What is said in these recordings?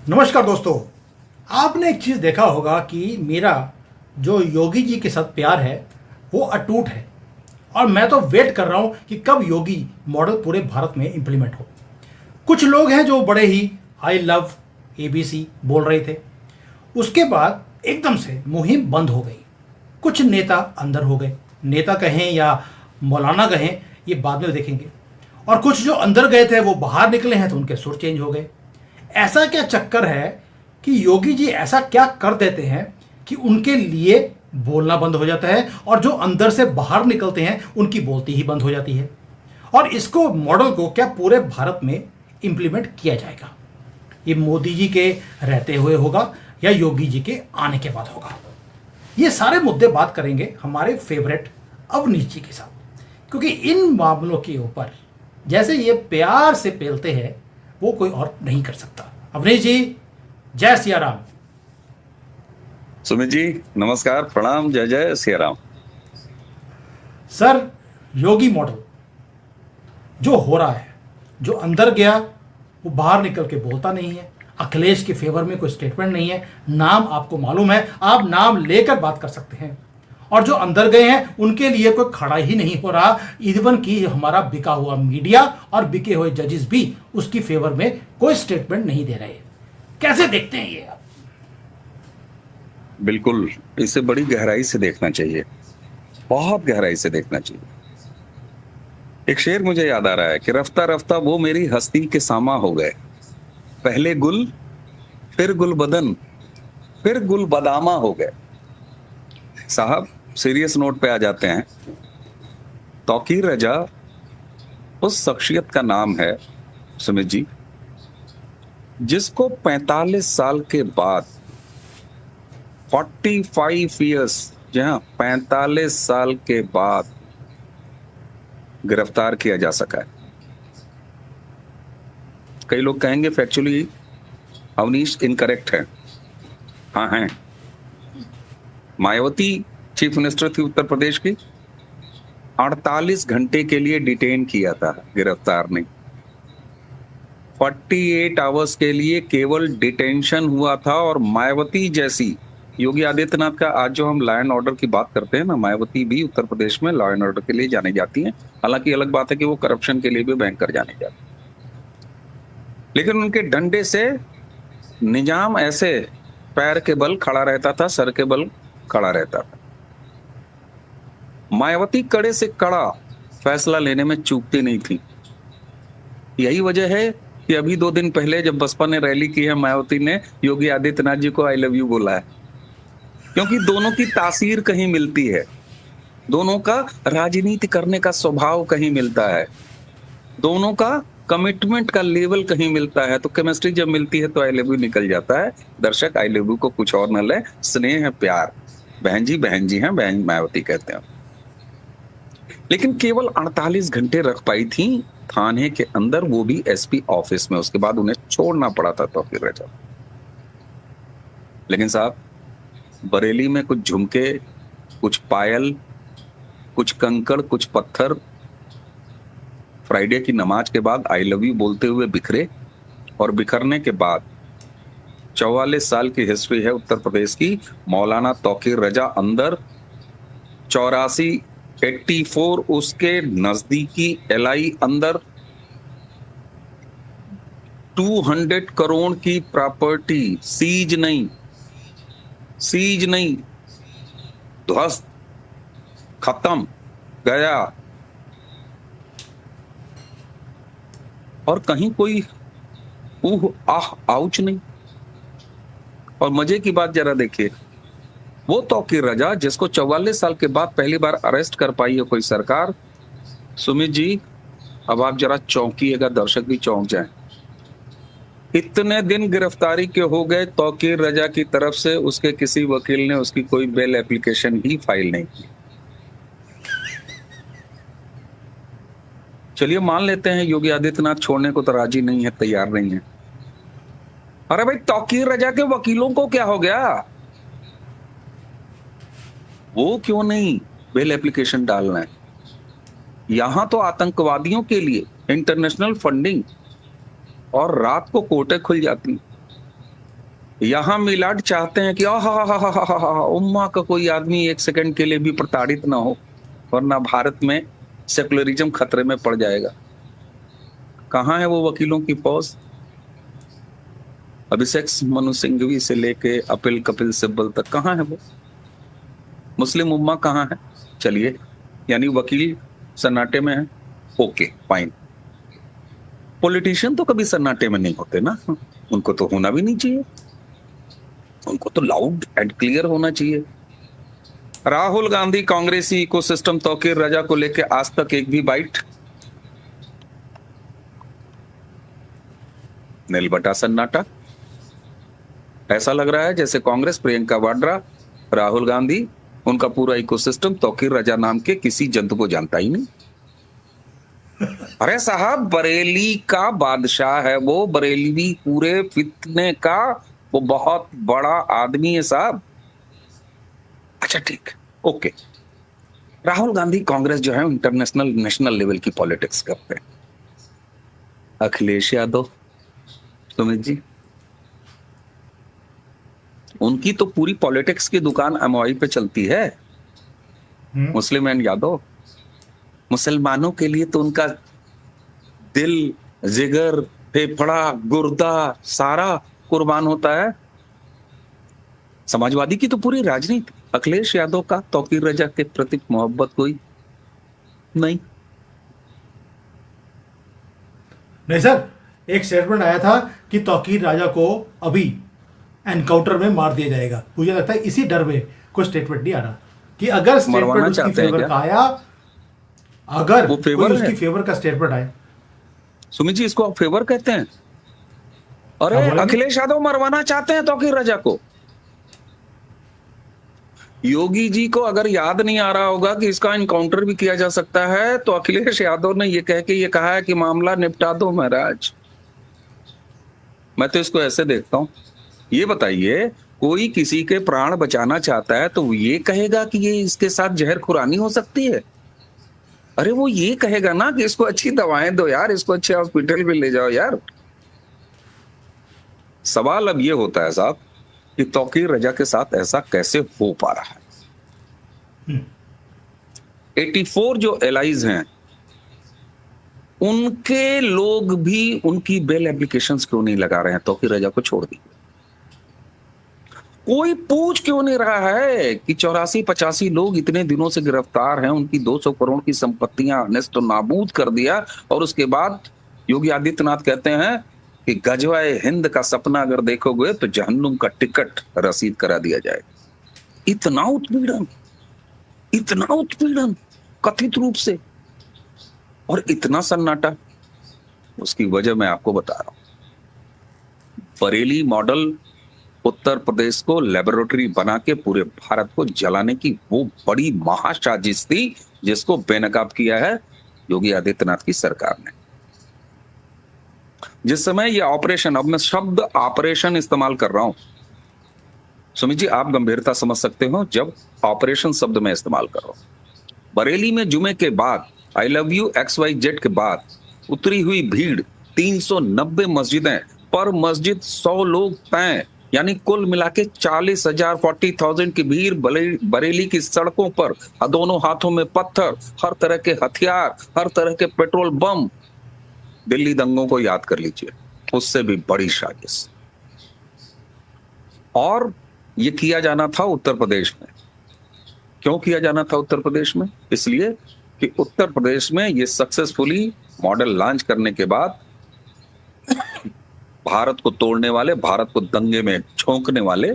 नमस्कार दोस्तों। आपने एक चीज़ देखा होगा कि मेरा जो योगी जी के साथ प्यार है वो अटूट है और मैं तो वेट कर रहा हूं कि कब योगी मॉडल पूरे भारत में इंप्लीमेंट हो। कुछ लोग हैं जो बड़े ही आई लव एबीसी बोल रहे थे, उसके बाद एकदम से मुहिम बंद हो गई। कुछ नेता अंदर हो गए, नेता कहें या मौलाना कहें ये बाद में देखेंगे, और कुछ जो अंदर गए थे वो बाहर निकले हैं तो उनके सुर चेंज हो गए। ऐसा क्या चक्कर है कि योगी जी ऐसा क्या कर देते हैं कि उनके लिए बोलना बंद हो जाता है और जो अंदर से बाहर निकलते हैं उनकी बोलती ही बंद हो जाती है। और इसको मॉडल को क्या पूरे भारत में इंप्लीमेंट किया जाएगा? ये मोदी जी के रहते हुए होगा या योगी जी के आने के बाद होगा? ये सारे मुद्दे बात करेंगे हमारे फेवरेट अवनीश जी के साथ, क्योंकि इन मामलों के ऊपर जैसे ये प्यार से पेलते हैं वो कोई और नहीं कर सकता। अवनीश जी, जय सिया राम। सुमित जी नमस्कार, प्रणाम, जय जय सिया राम। सर, योगी मॉडल जो हो रहा है, जो अंदर गया वो बाहर निकल के बोलता नहीं है। अखिलेश के फेवर में कोई स्टेटमेंट नहीं है। नाम आपको मालूम है, आप नाम लेकर बात कर सकते हैं। और जो अंदर गए हैं उनके लिए कोई खड़ा ही नहीं हो रहा। इवन कि हमारा बिका हुआ मीडिया और बिके हुए जजेस भी उसकी फेवर में कोई स्टेटमेंट नहीं दे रहे। कैसे देखते हैं ये आप? बिल्कुल, इसे बड़ी गहराई से देखना चाहिए, बहुत गहराई से देखना चाहिए। एक शेर मुझे याद आ रहा है कि रफ्ता रफ्ता वो मेरी हस्ती के सामा हो गए, पहले गुल, फिर गुल बदन, फिर गुल बदामा हो गए। साहब, सीरियस नोट पे आ जाते हैं। तौकीर रजा उस शख्सियत का नाम है सुमित जी, जिसको 45 साल के बाद 45 ईयर्स, जहां 45 साल के बाद गिरफ्तार किया जा सका है। कई लोग कहेंगे फैक्चुअली अवनीश इनकरेक्ट है। हाँ हैं। मायावती चीफ मिनिस्टर थी उत्तर प्रदेश की, 48 घंटे के लिए डिटेन किया था, गिरफ्तार नहीं। 48 आवर्स के लिए केवल डिटेंशन हुआ था। और मायावती जैसी, योगी आदित्यनाथ का आज जो हम लॉ एंड ऑर्डर की बात करते हैं ना, मायावती भी उत्तर प्रदेश में लॉ एंड ऑर्डर के लिए जानी जाती हैं। हालांकि अलग बात है कि वो करप्शन के लिए भी भयंकर जानी जाती है, लेकिन उनके डंडे से निजाम ऐसे पैर के बल खड़ा रहता था, सर के बल खड़ा रहता था। मायावती कड़े से कड़ा फैसला लेने में चूकती नहीं थी। यही वजह है कि अभी 2 दिन पहले जब बसपा ने रैली की है, मायावती ने योगी आदित्यनाथ जी को आई लव यू बोला है, क्योंकि दोनों की तासीर कहीं मिलती है, दोनों का राजनीति करने का स्वभाव कहीं मिलता है, दोनों का कमिटमेंट का लेवल कहीं मिलता है। तो केमिस्ट्री जब मिलती है तो आई लव यू निकल जाता है। दर्शक आई लव यू को कुछ और न ले, स्नेह है, प्यार। बहन जी हैं, बहन मायावती कहते हैं। लेकिन केवल 48 घंटे रख पाई थी थाने के अंदर, वो भी एसपी ऑफिस में। उसके बाद उन्हें छोड़ना पड़ा था तौकीर रजा। लेकिन साहब, बरेली में कुछ झुमके, कुछ पायल, कुछ कंकड़, कुछ पत्थर फ्राइडे की नमाज के बाद आई लव यू बोलते हुए बिखरे। और बिखरने के बाद 44 साल की हिस्ट्री है उत्तर प्रदेश की। मौलाना तौकीर रजा अंदर, 84 उसके नजदीकी एलआई अंदर, 200 करोड़ की प्रॉपर्टी सीज नहीं, ध्वस्त, खत्म, गया। और कहीं कोई आह आउच नहीं। और मजे की बात जरा देखिए, वो तौकीर रजा जिसको 44 साल के बाद पहली बार अरेस्ट कर पाई है कोई सरकार। सुमित जी, अब आप जरा चौंकिएगा, दर्शक भी चौंक जाएं। इतने दिन गिरफ्तारी के हो गए, तौकीर रजा की तरफ से उसके किसी वकील ने उसकी कोई बेल एप्लीकेशन ही फाइल नहीं की। चलिए मान लेते हैं योगी आदित्यनाथ छोड़ने को तो राजी नहीं है, तैयार नहीं है। अरे भाई, तौकीर रजा के वकीलों को क्या हो गया? वो क्यों नहीं बेल एप्लीकेशन डालना है? यहां तो आतंकवादियों के लिए इंटरनेशनल फंडिंग और रात को कोर्टें खुल जाती। यहां मिलाड चाहते हैं कि उम्मा का कोई आदमी एक सेकंड के लिए भी प्रताड़ित ना हो, वरना भारत में सेकुलरिज्म खतरे में पड़ जाएगा। कहां है वो वकीलों की फौज? अभिषेक मनु सिंघवी से लेके कपिल सिब्बल तक कहां है वो? मुस्लिम उम्मा कहां है? चलिए, यानी वकील सन्नाटे में है, ओके फाइन। पॉलिटिशियन तो कभी सन्नाटे में नहीं होते ना, उनको तो होना भी नहीं चाहिए, उनको तो लाउड एंड क्लियर होना चाहिए। राहुल गांधी कांग्रेसी इकोसिस्टम तौकीर रजा को लेके आज तक एक भी बाइट, नीलबटा सन्नाटा। ऐसा लग रहा है जैसे कांग्रेस, प्रियंका वाड्रा, राहुल गांधी, उनका पूरा इकोसिस्टम तौकीर रजा नाम के किसी जंतु को जानता ही नहीं। अरे साहब, बरेली का बादशाह है वो, बरेली पूरे फितने का वो बहुत बड़ा आदमी है साहब। अच्छा ठीक, ओके। राहुल गांधी कांग्रेस जो है इंटरनेशनल नेशनल लेवल की पॉलिटिक्स करते हैं। अखिलेश यादव, सुमित जी, उनकी तो पूरी पॉलिटिक्स की दुकान एमओआई पे चलती है। मुस्लिम एंड यादव, मुसलमानों के लिए तो उनका दिल, जिगर, फेफड़ा, गुर्दा सारा कुर्बान होता है। समाजवादी की तो पूरी राजनीति, अखिलेश यादव का तौकीर रजा के प्रति मोहब्बत कोई नहीं। नहीं सर, एक स्टेटमेंट आया था कि तौकीर राजा को अभी एनकाउंटर में मार दिया जाएगा। मुझे लगता है इसी डर में कोई स्टेटमेंट नहीं आ रहा कि अगर स्टेटमेंट उसकी फेवर का आया, अगर वो कोई उसकी फेवर का स्टेटमेंट आए। सुमित जी, इसको आप फेवर कहते हैं? अरे अखिलेश यादव मरवाना चाहते हैं तौकीर रजा को। योगी जी को अगर याद नहीं आ रहा होगा कि इसका इनकाउंटर भी किया जा सकता है, तो अखिलेश यादव ने ये कह के ये कहा है कि मामला निपटा दो महाराज। मैं तो इसको ऐसे देखता हूं, ये बताइए, कोई किसी के प्राण बचाना चाहता है तो ये कहेगा कि ये इसके साथ जहर खुरानी हो सकती है? अरे वो ये कहेगा ना कि इसको अच्छी दवाएं दो यार, इसको अच्छे हॉस्पिटल में ले जाओ यार। सवाल अब ये होता है साहब कि तौकीर रजा के साथ ऐसा कैसे हो पा रहा है? 84 जो एलाइज हैं, उनके लोग भी उनकी बेल एप्लीकेशंस क्यों नहीं लगा रहे हैं? तौकीर रजा को छोड़ दी, कोई पूछ क्यों नहीं रहा है कि 84-85 लोग इतने दिनों से गिरफ्तार हैं, उनकी 200 करोड़ की संपत्तियां नेस्त नाबूद कर दिया, और उसके बाद योगी आदित्यनाथ कहते हैं कि गजवाए हिंद का सपना अगर देखोगे तो जहन्नुम का टिकट रसीद करा दिया जाए। इतना उत्पीड़न कथित रूप से, और इतना सन्नाटा। उसकी वजह मैं आपको बता रहा हूं। बरेली मॉडल उत्तर प्रदेश को लेबोरेटरी बना के पूरे भारत को जलाने की वो बड़ी महासाजिश थी, जिसको बेनकाब किया है योगी आदित्यनाथ की सरकार ने। जिस समय ये ऑपरेशन, अब मैं शब्द ऑपरेशन इस्तेमाल कर रहा हूं, सुमित जी आप गंभीरता समझ सकते हो जब ऑपरेशन शब्द में इस्तेमाल कर रहा हूं। बरेली में जुमे के बाद आई लव यू XYZ के बाद उतरी हुई भीड़, 390 मस्जिदें, पर मस्जिद 100 लोग तय, यानी कुल मिला के 40,000 की भीड़ बरेली की सड़कों पर, दोनों हाथों में पत्थर, हर तरह के हथियार, हर तरह के पेट्रोल बम। दिल्ली दंगों को याद कर लीजिए, उससे भी बड़ी साजिश। और ये किया जाना था उत्तर प्रदेश में। क्यों किया जाना था उत्तर प्रदेश में? इसलिए कि उत्तर प्रदेश में ये सक्सेसफुली मॉडल लॉन्च करने के बाद भारत को तोड़ने वाले, भारत को दंगे में झोंकने वाले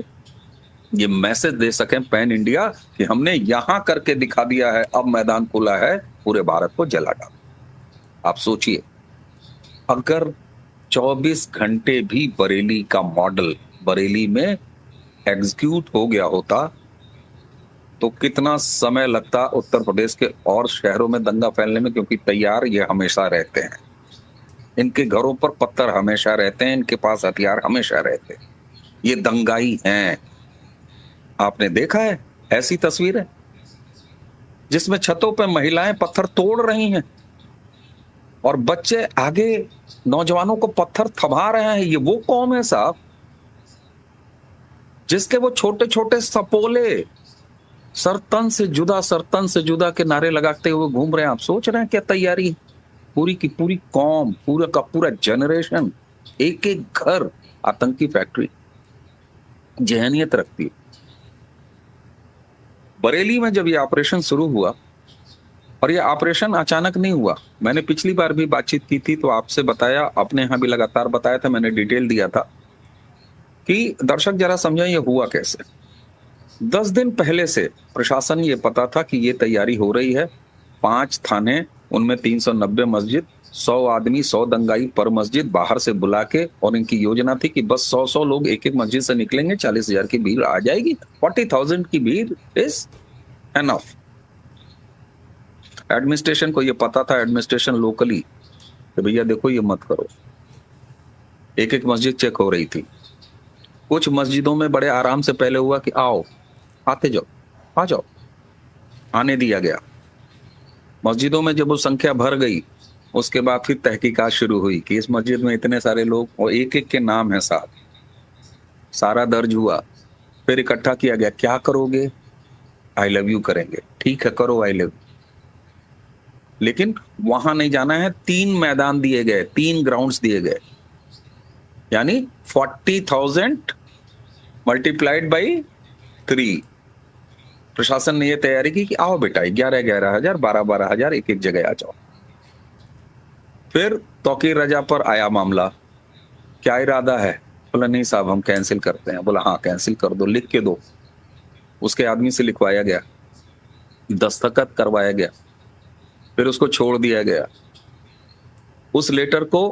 ये मैसेज दे सकें पैन इंडिया कि हमने यहां करके दिखा दिया है, अब मैदान खुला है, पूरे भारत को जला डाला। आप सोचिए, अगर 24 घंटे भी बरेली का मॉडल बरेली में एग्जीक्यूट हो गया होता तो कितना समय लगता उत्तर प्रदेश के और शहरों में दंगा फैलने में, क्योंकि तैयार ये हमेशा रहते हैं, इनके घरों पर पत्थर हमेशा रहते हैं, इनके पास हथियार हमेशा रहते हैं, ये दंगाई हैं। आपने देखा है ऐसी तस्वीरें जिसमें छतों पर महिलाएं पत्थर तोड़ रही हैं और बच्चे आगे नौजवानों को पत्थर थमा रहे हैं। ये वो कौम है साहब, जिसके वो छोटे छोटे सपोले सरतन से जुदा के नारे लगाते हुए घूम रहे हैं। आप सोच रहे हैं क्या तैयारी है? पूरी की पूरी कौम, पूरा का पूरा जनरेशन, एक एक घर आतंकी फैक्ट्री जहनियत रखती है। बरेली में जब ये ऑपरेशन शुरू हुआ, और ये ऑपरेशन अचानक नहीं हुआ, मैंने पिछली बार भी बातचीत की थी तो आपसे बताया, अपने यहां भी लगातार बताया था, मैंने डिटेल दिया था कि दर्शक जरा समझें ये हुआ कैसे। 10 दिन पहले से प्रशासन ये पता था कि ये तैयारी हो रही है। 5 थाने, उनमें 390 मस्जिद, 100 आदमी, 100 दंगाई पर मस्जिद बाहर से बुला के, और इनकी योजना थी कि बस 100 लोग एक एक मस्जिद से निकलेंगे, 40,000 की भीड़ आ जाएगी। 40,000 की भीड़ इज एनफ। एडमिनिस्ट्रेशन को ये पता था, एडमिनिस्ट्रेशन लोकली, कि भैया देखो ये मत करो। एक एक मस्जिद चेक हो रही थी। कुछ मस्जिदों में बड़े आराम से पहले हुआ कि आओ, आते जाओ, आ जाओ, आने दिया गया। मस्जिदों में जब वो संख्या भर गई, उसके बाद फिर तहकीकात शुरू हुई कि इस मस्जिद में इतने सारे लोग, और एक एक के नाम है साथ, सारा दर्ज हुआ। फिर इकट्ठा किया गया, क्या करोगे? आई लव यू करेंगे। ठीक है, करो आई लव यू, लेकिन वहां नहीं जाना है। 3 मैदान दिए गए, 3 ग्राउंड्स दिए गए, यानी 40,000 मल्टीप्लाइड बाई 3। प्रशासन ने यह तैयारी की कि आओ बेटा, 11,000, 12,000 एक एक जगह आ जाओ। फिर तौकीर रजा पर आया मामला, क्या इरादा है? बोला नहीं साहब, हम कैंसिल करते हैं। बोला हाँ कैंसिल कर दो, लिख के दो। उसके आदमी से लिखवाया गया, दस्तखत करवाया गया, फिर उसको छोड़ दिया गया। उस लेटर को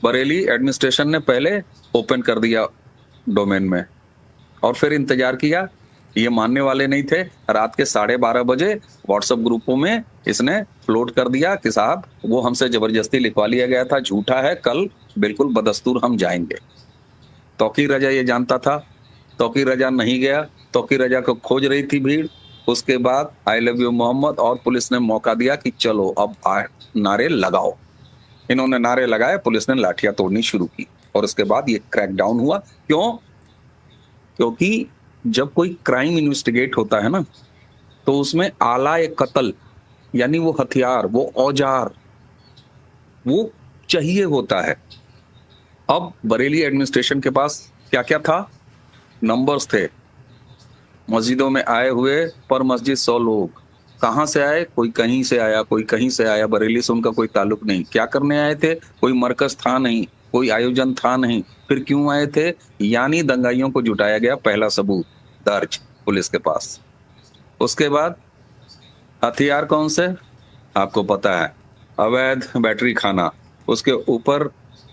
बरेली एडमिनिस्ट्रेशन ने पहले ओपन कर दिया डोमेन में, और फिर इंतजार किया। ये मानने वाले नहीं थे। रात के 12:30 बजे व्हाट्सएप ग्रुपों में इसने फ्लोट कर दिया कि साहब वो हमसे जबरदस्ती लिखवा लिया गया था, झूठा है, कल बिल्कुल बदस्तूर हम जाएंगे। तौकीर रजा ये जानता था, तौकीर रजा नहीं गया। तौकीर रजा को खोज रही थी भीड़। उसके बाद आई लव यू मोहम्मद और पुलिस ने मौका दिया कि चलो अब नारे लगाओ। इन्होंने नारे लगाए, पुलिस ने लाठियां तोड़नी शुरू की, और उसके बाद ये क्रैकडाउन हुआ। क्यों? क्योंकि जब कोई क्राइम इन्वेस्टिगेट होता है ना, तो उसमें आला ए कत्ल, यानी वो हथियार, वो औजार, वो चाहिए होता है। अब बरेली एडमिनिस्ट्रेशन के पास क्या क्या था? नंबर्स थे। मस्जिदों में आए हुए पर मस्जिद 100 लोग। कहां से आए? कोई कहीं से आया, कोई कहीं से आया, बरेली से उनका कोई ताल्लुक नहीं। क्या करने आए थे? कोई मरकज था नहीं, कोई आयोजन था नहीं। फिर क्यों आए थे? यानी दंगाइयों को जुटाया गया। पहला सबूत दर्ज पुलिस के पास। उसके बाद हथियार कौन से? आपको पता है, अवैध बैटरी खाना, उसके ऊपर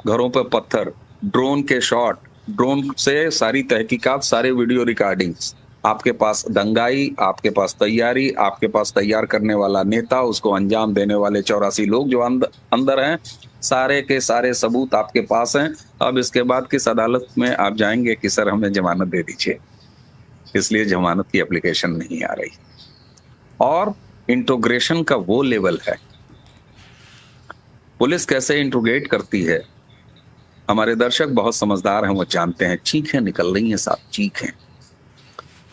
घरों पर पत्थर, ड्रोन के शॉट, ड्रोन से सारी तहकीकात, सारे वीडियो रिकॉर्डिंग्स। आपके पास दंगाई, आपके पास तैयारी, आपके पास तैयार करने वाला नेता, उसको अंजाम देने वाले 84 लोग जो अंदर हैं, सारे के सारे सबूत आपके पास हैं। अब इसके बाद किस अदालत में आप जाएंगे कि सर हमें जमानत दे दीजिए, इसलिए जमानत की एप्लीकेशन नहीं आ रही। और इंट्रोग्रेशन का वो लेवल है, पुलिस कैसे इंट्रोगेट करती है। हमारे दर्शक बहुत समझदार हैं, वो जानते हैं। चीखें निकल रही हैं साहब, चीखें,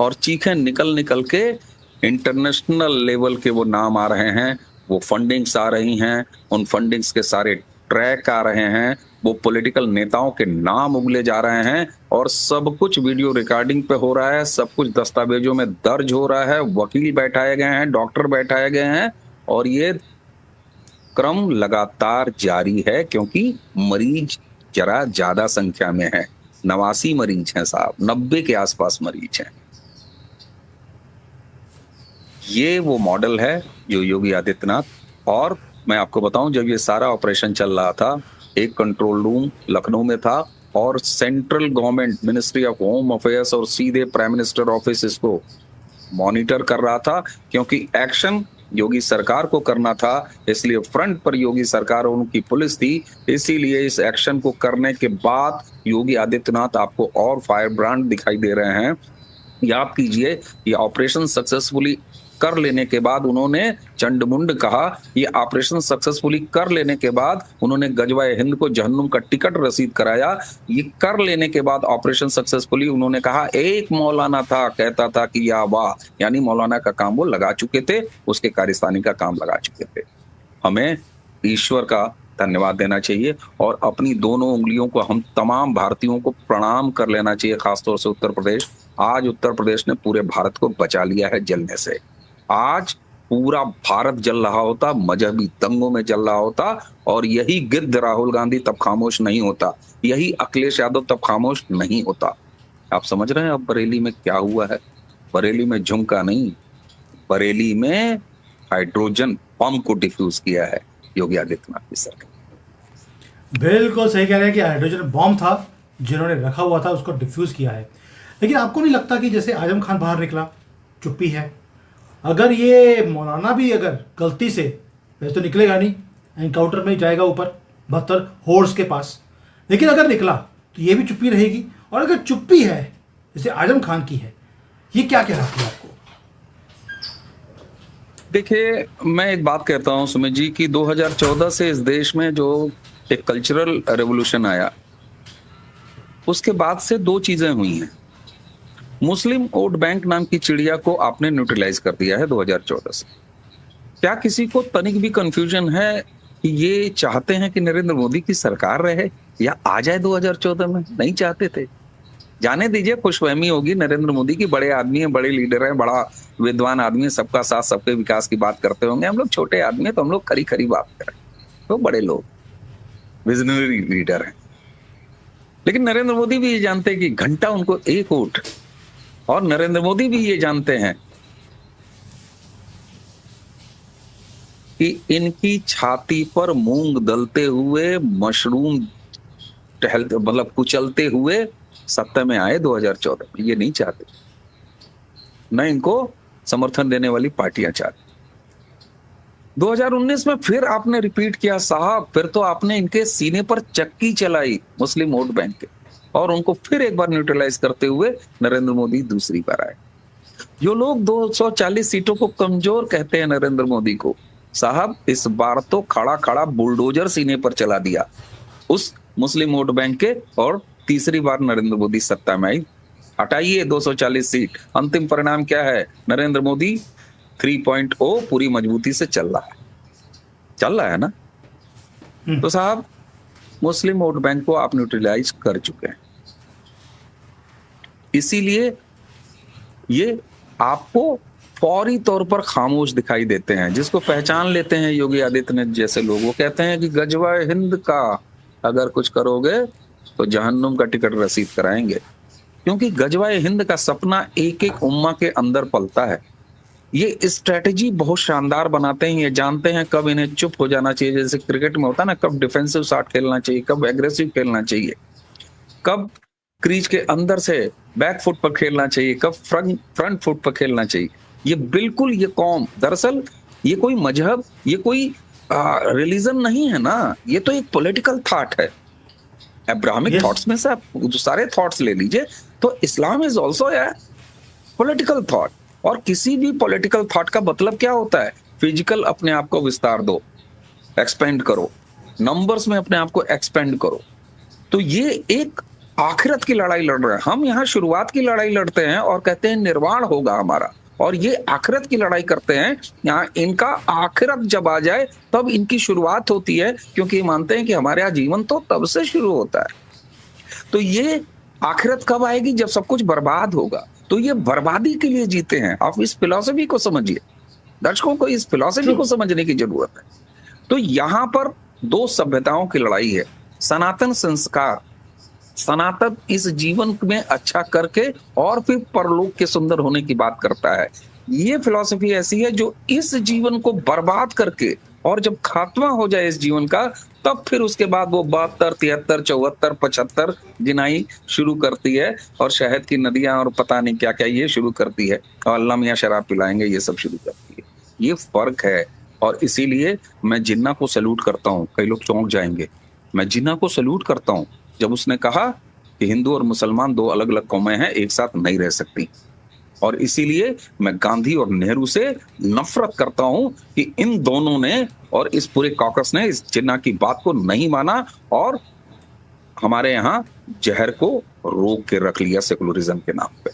और चीखें निकल निकल के इंटरनेशनल लेवल के वो नाम आ रहे हैं, वो फंडिंग्स आ रही हैं, उन फंडिंग्स के सारे ट्रैक आ रहे हैं, वो पॉलिटिकल नेताओं के नाम उगले जा रहे हैं, और सब कुछ वीडियो रिकॉर्डिंग पे हो रहा है, सब कुछ दस्तावेजों में दर्ज हो रहा है, वकील बैठाए गए हैं, डॉक्टर बैठाए गए हैं, और ये क्रम लगातार जारी है क्योंकि मरीज जरा ज्यादा संख्या में है। 89 मरीज हैं साहब, 90 के आसपास मरीज हैं। ये वो मॉडल है जो योगी आदित्यनाथ, और मैं आपको बताऊं, जब ये सारा ऑपरेशन चल रहा था, एक कंट्रोल रूम लखनऊ में था, और central government, ministry of home affairs और सीधे प्राइम मिनिस्टर ऑफिस इसको मॉनिटर कर रहा था, क्योंकि एक्शन योगी सरकार को करना था, इसलिए फ्रंट पर योगी सरकार और उनकी पुलिस थी। इसीलिए इस एक्शन को करने के बाद योगी आदित्यनाथ आपको और फायर ब्रांड दिखाई दे रहे हैं। याद कीजिए, ये ऑपरेशन सक्सेसफुली कर लेने के बाद उन्होंने चंडमुंड कहा, ये ऑपरेशन सक्सेसफुली कर लेने के बाद उन्होंने गजवाए हिंद को जहन्नुम का टिकट रसीद कराया। ये कर लेने के बाद ऑपरेशन सक्सेसफुली उन्होंने कहा, एक मौलाना था कहता था कि या वाह, यानी मौलाना का काम वो लगा चुके थे, उसके कारिस्तानी का काम लगा चुके थे। हमें ईश्वर का धन्यवाद देना चाहिए और अपनी दोनों उंगलियों को हम तमाम भारतीयों को प्रणाम कर लेना चाहिए, खासतौर से उत्तर प्रदेश। आज उत्तर प्रदेश ने पूरे भारत को बचा लिया है जलने से। आज पूरा भारत जल रहा होता, मजहबी दंगों में जल रहा होता, और यही गिद्ध राहुल गांधी तब खामोश नहीं होता, यही अखिलेश यादव तब खामोश नहीं होता। आप समझ रहे हैं अब बरेली में क्या हुआ है? बरेली में झुमका नहीं, बरेली में हाइड्रोजन बम को डिफ्यूज किया है योगी आदित्यनाथ की सरकार। बिल्कुल सही कह रहे हैं कि हाइड्रोजन बॉम्ब था जिन्होंने रखा हुआ था, उसको डिफ्यूज किया है। लेकिन आपको नहीं लगता कि जैसे आजम खान बाहर निकला, चुप्पी है, अगर ये मौलाना भी अगर गलती से, वैसे तो निकलेगा नहीं, एनकाउंटर में ही जाएगा ऊपर 72 होर्स के पास, लेकिन अगर निकला तो ये भी चुप्पी रहेगी। और अगर चुप्पी है जैसे आजम खान की है, ये क्या कह रहा है आपको? देखिए, मैं एक बात कहता हूं सुमित जी कि 2014 से इस देश में जो एक कल्चरल रेवोल्यूशन आया, उसके बाद से दो चीजें हुई हैं। मुस्लिम वोट बैंक नाम की चिड़िया को आपने न्यूट्रलाइज कर दिया है 2014 से। क्या किसी को तनिक भी कंफ्यूजन है कि ये चाहते हैं कि नरेंद्र मोदी की सरकार रहे या आ जाए 2014 में? नहीं चाहते थे। जाने दीजिए, खुशफहमी होगी नरेंद्र मोदी की, बड़े आदमी है, बड़े लीडर है, बड़ा विद्वान आदमी है, सबका साथ सबके विकास की बात करते होंगे। हम लोग छोटे आदमी है तो हम लोग खरी खरी बात करें, तो बड़े लोग विजनरी लीडर हैं। लेकिन नरेंद्र मोदी भी ये जानते हैं कि घंटा उनको एक वोट, और नरेंद्र मोदी भी ये जानते हैं कि इनकी छाती पर मूंग दलते हुए, मशरूम टहलते, मतलब कुचलते हुए सत्ता में आए 2014 में। ये नहीं चाहते, न इनको समर्थन देने वाली पार्टियां चाहती। 2019 में फिर आपने रिपीट किया साहब, फिर तो आपने इनके सीने पर चक्की चलाई मुस्लिम वोट बैंक के, और उनको फिर एक बार न्यूट्रलाइज करते हुए नरेंद्र मोदी दूसरी बार आए। जो लोग 240 सीटों को कमजोर कहते हैं नरेंद्र मोदी को, साहब इस बार तो खड़ा खड़ा बुलडोजर सीने पर चला दिया उस मुस्लिम वोट बैंक के, और तीसरी बार नरेंद्र मोदी सत्ता में आई। हटाइए 240 सीट, अंतिम परिणाम क्या है? नरेंद्र मोदी 3.0 पूरी मजबूती से चल रहा है ना। तो साहब मुस्लिम वोट बैंक को आप न्यूट्रलाइज कर चुके हैं, इसीलिए ये आपको फौरी तौर पर खामोश दिखाई देते हैं। जिसको पहचान लेते हैं योगी आदित्यनाथ जैसे लोग, वो कहते हैं कि गजवाए हिंद का अगर कुछ करोगे तो जहन्नुम का टिकट रसीद कराएंगे। क्योंकि गजवाए हिंद का सपना एक एक उम्मा के अंदर पलता है। ये स्ट्रेटेजी बहुत शानदार बनाते हैं, ये जानते हैं कब इन्हें चुप हो जाना चाहिए, जैसे क्रिकेट में होता है ना, कब डिफेंसिव शॉट खेलना चाहिए, कब एग्रेसिव खेलना चाहिए, कब क्रीज के अंदर से बैक फुट पर खेलना चाहिए, कब फ्रंट फुट पर खेलना चाहिए। ये बिल्कुल, ये कौम, दरअसल ये कोई मजहब, ये कोई रिलीजन नहीं है ना, ये तो एक पॉलिटिकल थॉट है। अब्राहमिक थॉट्स में से आप जो सारे थॉट्स ले लीजिए, तो Islam is also a political thought. और किसी भी पॉलिटिकल थॉट का मतलब क्या होता है? फिजिकल अपने आप को विस्तार दो, एक्सपेंड करो, नंबर्स में अपने आप को एक्सपेंड करो। तो ये एक आखिरत की लड़ाई लड़ रहे हैं हम। यहाँ शुरुआत की लड़ाई लड़ते हैं और कहते हैं निर्वाण होगा हमारा, और ये आखिरत की लड़ाई करते हैं। यहाँ इनका आखिरत जब आ जाए तब इनकी शुरुआत होती है, क्योंकि ये मानते हैं कि हमारे यहाँ जीवन तो तब से शुरू होता है। तो ये आखिरत कब आएगी? जब सब कुछ बर्बाद होगा। तो ये बर्बादी के लिए जीते हैं। आप इस फिलॉसफी को समझिए, दर्शकों को इस फिलॉसफी को समझने की जरूरत है। तो यहाँ पर दो सभ्यताओं की लड़ाई है। सनातन संस्कार, सनातन इस जीवन में अच्छा करके और फिर परलोक के सुंदर होने की बात करता है। ये फिलॉसफी ऐसी है जो इस जीवन को बर्बाद करके, और जब खात्मा हो जाए इस जीवन का, तब फिर उसके बाद वो 72, 73, 74, 75 गिनाई शुरू करती है, और शहद की नदियां और पता नहीं क्या क्या ये शुरू करती है, और अल्लाह मियां शराब पिलाएंगे, ये सब शुरू करती है। ये फर्क है। और इसीलिए मैं जिन्ना को सैल्यूट करता हूँ। कई लोग चौंक जाएंगे, मैं जिन्ना को सैल्यूट करता हूँ जब उसने कहा कि हिंदू और मुसलमान दो अलग अलग कौमें हैं, एक साथ नहीं रह सकती। और इसीलिए मैं गांधी और नेहरू से नफरत करता हूं कि इन दोनों ने और इस पूरे कॉकस ने इस जिन्ना की बात को नहीं माना और हमारे यहाँ जहर को रोक के रख लिया सेकुलरिज्म के नाम पे।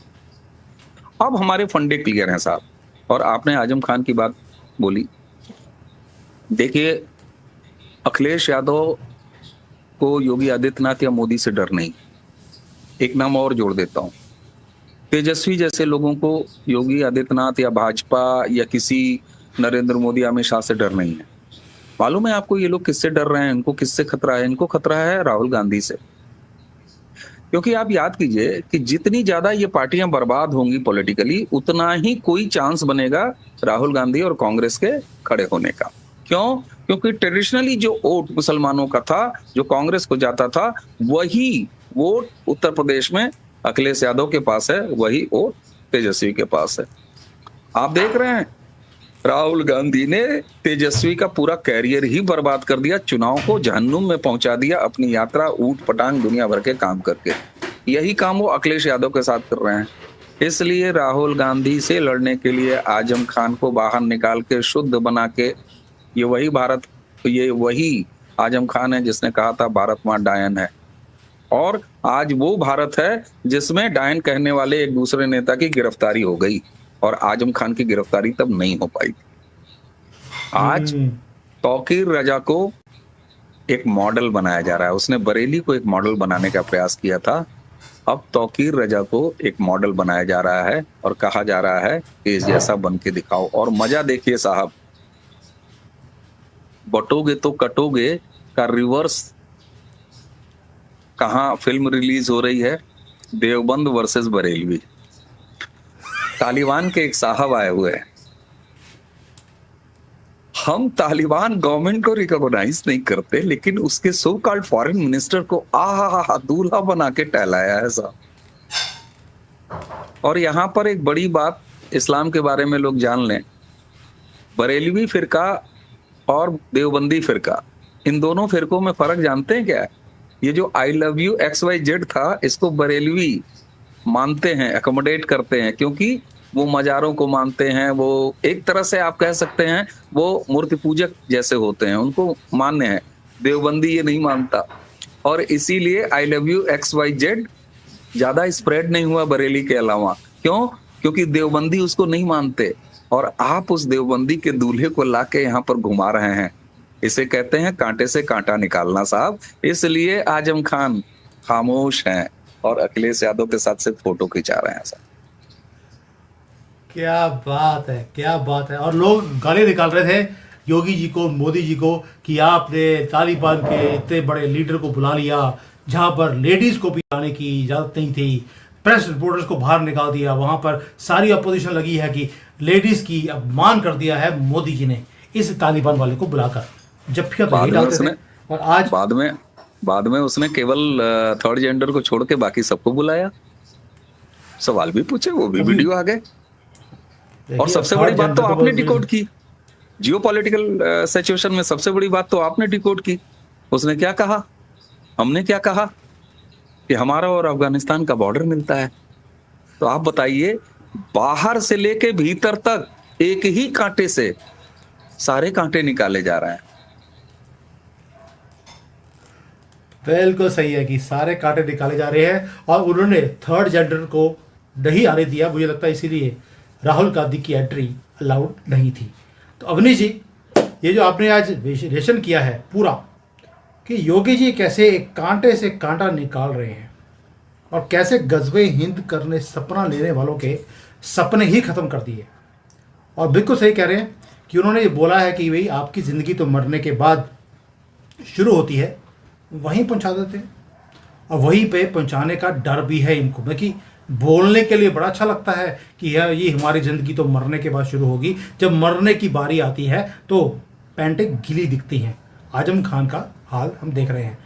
अब हमारे फंडे क्लियर हैं साहब। और आपने आजम खान की बात बोली, देखिए अखिलेश यादव को योगी आदित्यनाथ या मोदी से डर नहीं। एक नाम और जोड़ देता हूं, तेजस्वी जैसे लोगों को योगी आदित्यनाथ या भाजपा या किसी नरेंद्र मोदी अमित शाह से डर नहीं है। मालूम है आपको ये लोग किससे डर रहे हैं? इनको किससे खतरा है? इनको खतरा है राहुल गांधी से। क्योंकि आप याद कीजिए कि जितनी ज्यादा ये पार्टियां बर्बाद होंगी पॉलिटिकली, उतना ही कोई चांस बनेगा राहुल गांधी और कांग्रेस के खड़े होने का। क्यों? क्योंकि ट्रेडिशनली जो वोट मुसलमानों का था, जो कांग्रेस को जाता था, वही वोट उत्तर प्रदेश में अखिलेश यादव के पास है, वही वोट तेजस्वी के पास है। आप देख रहे हैं राहुल गांधी ने तेजस्वी का पूरा कैरियर ही बर्बाद कर दिया, चुनाव को जहन्नुम में पहुंचा दिया, अपनी यात्रा ऊट पटांग दुनिया भर के काम करके। यही काम वो अखिलेश यादव के साथ कर रहे हैं। इसलिए राहुल गांधी से लड़ने के लिए आजम खान को बाहर निकाल के शुद्ध बना के, ये वही आजम खान है जिसने कहा था भारत मां डायन है, और आज वो भारत है जिसमें डायन कहने वाले एक दूसरे नेता की गिरफ्तारी हो गई और आजम खान की गिरफ्तारी तब नहीं हो पाई। आज तौकीर रजा को एक मॉडल बनाया जा रहा है। उसने बरेली को एक मॉडल बनाने का प्रयास किया था, अब तौकीर रजा को एक मॉडल बनाया जा रहा है और कहा जा रहा है कि इस जैसा बन के दिखाओ। और मजा देखिए साहब, बटोगे तो कटोगे का रिवर्स कहाँ फिल्म रिलीज हो रही है, देवबंद वर्सेस बरेलवी। तालिबान के एक साहब आए हुए हैं, हम तालिबान गवर्नमेंट को रिकॉग्नाइज नहीं करते, लेकिन उसके सो कॉल्ड फॉरेन मिनिस्टर को दूल्हा बना के टहलाया है साहब। और यहाँ पर एक बड़ी बात इस्लाम के बारे में लोग जान लें, बरेलवी फिरका और देवबंदी फिरका, इन दोनों फिरकों में फर्क जानते हैं क्या? ये जो आई लव यू XYZ था, इसको बरेलवी मानते हैं, अकोमोडेट करते हैं, क्योंकि वो मजारों को मानते हैं। वो एक तरह से आप कह सकते हैं वो मूर्ति पूजक जैसे होते हैं, उनको मान्य है। देवबंदी ये नहीं मानता, और इसीलिए आई लव यू XYZ ज्यादा स्प्रेड नहीं हुआ बरेली के अलावा। क्यों? क्योंकि देवबंदी उसको नहीं मानते, और आप उस देवबंदी के दूल्हे को लाके यहाँ पर घुमा रहे हैं। इसे कहते हैं कांटे से कांटा निकालना साहब। इसलिए आजम खान खामोश हैं और अखिलेश यादव के साथ से फोटो खिंचा रहे हैं साहब। क्या बात है, क्या बात है। और लोग गाली निकाल रहे थे योगी जी को, मोदी जी को, कि आपने तालिबान के इतने बड़े लीडर को बुला लिया जहां पर लेडीज को भी आने की इजाजत नहीं थी, प्रेस रिपोर्टर्स को बाहर निकाल दिया, वहां पर सारी अपोजिशन लगी है कि लेडीज की अपमान कर दिया है मोदी जी ने इस तालिबान वाले को बुलाकर। जब फिर तो डालते थे, और आज बाद में उसने केवल थर्ड जेंडर को छोड़ के बाकी सबको बुलाया, सवाल भी पूछे, वो भी वीडियो आ गए। और सबसे बड़ी बात तो आपने डिकोड की, जियो पॉलिटिकल सिचुएशन में सबसे बड़ी बात तो आपने डिकोड की। उसने क्या कहा, हमने क्या कहा कि हमारा और अफगानिस्तान का बॉर्डर मिलता है। तो आप बताइए, बाहर से लेके भीतर तक एक ही कांटे से सारे कांटे निकाले जा रहे हैं। बिल्कुल सही है कि सारे कांटे निकाले जा रहे हैं, और उन्होंने थर्ड जेंडर को नहीं आने दिया। मुझे लगता है इसीलिए राहुल गांधी की एंट्री अलाउड नहीं थी। तो अवनीश जी, ये जो आपने आज विश्लेषण किया है पूरा, कि योगी जी कैसे एक कांटे से कांटा निकाल रहे हैं और कैसे गजवे हिंद करने सपना लेने वालों के सपने ही खत्म कर दिए। और बिल्कुल सही कह रहे हैं कि उन्होंने ये बोला है कि भाई आपकी ज़िंदगी तो मरने के बाद शुरू होती है, वहीं पहुंचा देते हैं, और वहीं पे पहुंचाने का डर भी है इनको। बाकी बोलने के लिए बड़ा अच्छा लगता है कि ये हमारी ज़िंदगी तो मरने के बाद शुरू होगी, जब मरने की बारी आती है तो पैंटें गीली दिखती हैं। आजम खान का हाल हम देख रहे हैं,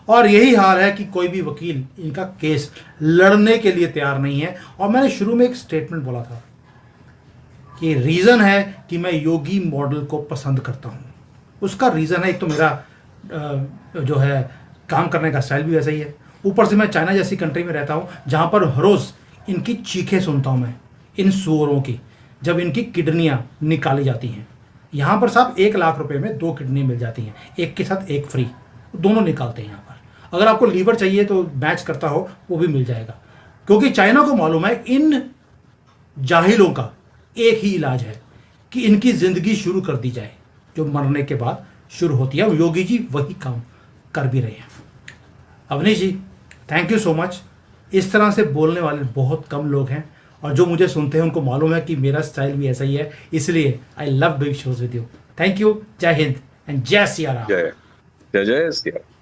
और यही हाल है कि कोई भी वकील इनका केस लड़ने के लिए तैयार नहीं है। और मैंने शुरू में एक स्टेटमेंट बोला था कि रीज़न है कि मैं योगी मॉडल को पसंद करता हूँ। उसका रीज़न है, एक तो मेरा जो है काम करने का स्टाइल भी वैसा ही है, ऊपर से मैं चाइना जैसी कंट्री में रहता हूँ जहाँ पर हर रोज़ इनकी चीखें सुनता हूँ मैं इन सूअरों की, जब इनकी किडनियां निकाली जाती हैं। यहाँ पर साहब 1 लाख रुपए में 2 किडनी मिल जाती हैं, एक के साथ एक फ्री, दोनों निकालते हैं यहाँ पर। अगर आपको लीवर चाहिए तो मैच करता हो वो भी मिल जाएगा, क्योंकि चाइना को मालूम है इन जाहिलों का एक ही इलाज है कि इनकी जिंदगी शुरू कर दी जाए, जो मरने के बाद शुरू होती है। और योगी जी वही काम कर भी रहे हैं। अवनीश जी, थैंक यू सो मच। इस तरह से बोलने वाले बहुत कम लोग हैं, और जो मुझे सुनते हैं उनको मालूम है कि मेरा स्टाइल भी ऐसा ही है, इसलिए I love doing shows with you. Thank you. जय हिंद एंड जय सिया राम। जय जय जय श्री राम।